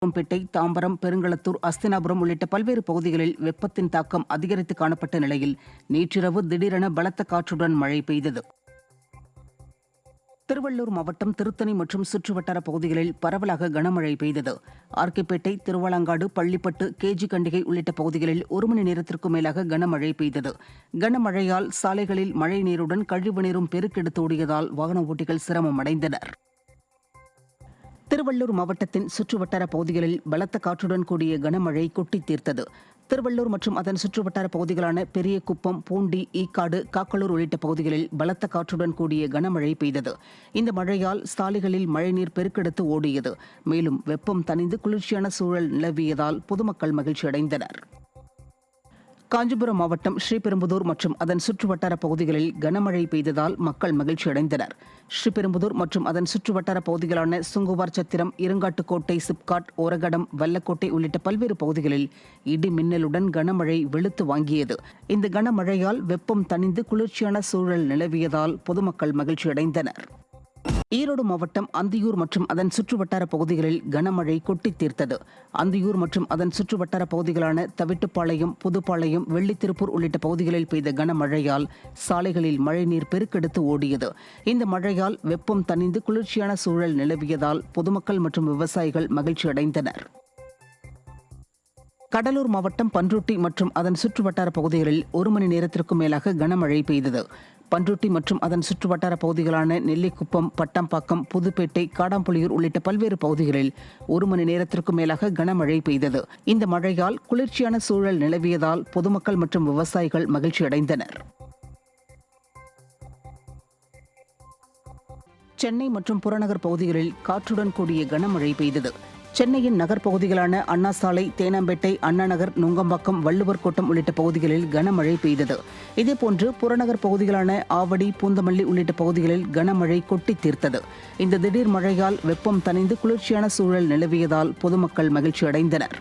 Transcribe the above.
பேட்டை, தாம்பரம், பெருங்களத்தூர், அஸ்தினாபுரம் உள்ளிட்ட பல்வேறு பகுதிகளில் வெப்பத்தின் தாக்கம் அதிகரித்து காணப்பட்ட நிலையில் நேற்றிரவு திடீரென பலத்த காற்றுடன் மழை பெய்தது. திருவள்ளூர் மாவட்டம் திருத்தணி மற்றும் சுற்றுவட்டார பகுதிகளில் பரவலாக கனமழை பெய்தது. ஆர்கேபேட்டை, திருவாலங்காடு, பள்ளிப்பட்டு, கேஜி கண்டிகை உள்ளிட்ட பகுதிகளில் 1 மணி நேரத்திற்கும் மேலாக கனமழை பெய்தது. கனமழையால் சாலைகளில் மழை நீருடன் கழிவு நீரும் பெருக்கெடுத்து ஓடியதால் வாகன ஓட்டிகள் சிரமம் அடைந்தனர். திருவள்ளூர் மாவட்டத்தின் சுற்றுவட்டார பகுதிகளில் பலத்த காற்றுடன் கூடிய கனமழை கொட்டி தீர்த்தது. திருவள்ளூர் மற்றும் அதன் சுற்றுவட்டார பகுதிகளான பெரியகுப்பம், பூண்டி, ஈக்காடு, காக்கலூர் உள்ளிட்ட பகுதிகளில் பலத்த காற்றுடன் கூடிய கனமழை பெய்தது. இந்த மழையால் சாலைகளில் மழைநீர் பெருக்கெடுத்து ஓடியது. மேலும் வெப்பம் தணிந்து குளிர்ச்சியான சூழல் நிலவியதால் பொதுமக்கள் மகிழ்ச்சி அடைந்தனர். காஞ்சிபுரம் மாவட்டம் ஸ்ரீபெரும்புதூர் மற்றும் அதன் சுற்றுவட்டார பகுதிகளில் கனமழை பெய்ததால் மக்கள் மகிழ்ச்சி அடைந்தனர். ஸ்ரீபெரும்புதூர் மற்றும் அதன் சுற்றுவட்டார பகுதிகளான சுங்குவார் சத்திரம், இருங்காட்டுக்கோட்டை, சிப்காட், ஓரகடம், வல்லக்கோட்டை உள்ளிட்ட பல்வேறு பகுதிகளில் இடி மின்னலுடன் கனமழை வெளுத்து வாங்கியது. இந்த கனமழையால் வெப்பம் தணிந்து குளிர்ச்சியான சூழல் நிலவியதால் பொதுமக்கள் மகிழ்ச்சி அடைந்தனர். ஈரோடு மாவட்டம் அந்தியூர் மற்றும் அதன் சுற்றுவட்டார பகுதிகளில் கனமழை கொட்டி தீர்த்தது. அந்தியூர் மற்றும் அதன் சுற்றுவட்டார பகுதிகளான தவிட்டுப்பாளையம், புதுப்பாளையம், வெள்ளித்திருப்பூர் உள்ளிட்ட பகுதிகளில் பெய்த கனமழையால் சாலைகளில் மழைநீர் பெருக்கெடுத்து ஓடியது. இந்த மழையால் வெப்பம் தணிந்து குளிர்ச்சியான சூழல் நிலவியதால் பொதுமக்கள் மற்றும் விவசாயிகள் மகிழ்ச்சி அடைந்தனர். கடலூர் மாவட்டம் பன்ருட்டி மற்றும் அதன் சுற்றுவட்டார பகுதிகளில் 1 மணி நேரத்திற்கும் மேலாக கனமழை பெய்தது. பன்ருட்டி மற்றும் அதன் சுற்றுவட்டார பகுதிகளான நெல்லிக்குப்பம், பட்டம்பாக்கம், புதுப்பேட்டை, காடாம்புலியூர் உள்ளிட்ட பல்வேறு பகுதிகளில் 1 மணி நேரத்திற்கும் மேலாக கனமழை பெய்தது. இந்த மழையால் குளிர்ச்சியான சூழல் நிலவியதால் பொதுமக்கள் மற்றும் விவசாயிகள் மகிழ்ச்சி அடைந்தனர். சென்னை மற்றும் புறநகர் பகுதிகளில் காற்றுடன் கூடிய கனமழை பெய்தது. சென்னையின் நகர்ப்பகுதிகளான அண்ணா சாலை, தேனாம்பேட்டை, அண்ணாநகர், நுங்கம்பாக்கம், வள்ளுவர் கோட்டம் உள்ளிட்ட பகுதிகளில் கனமழை பெய்தது. இதேபோன்று புறநகர் பகுதிகளான ஆவடி, பூந்தமல்லி உள்ளிட்ட பகுதிகளில் கனமழை கொட்டி தீர்த்தது. இந்த திடீர் மழையால் வெப்பம் தணிந்து குளிர்ச்சியான சூழல் நிலவியதால் பொதுமக்கள் மகிழ்ச்சி அடைந்தனர்.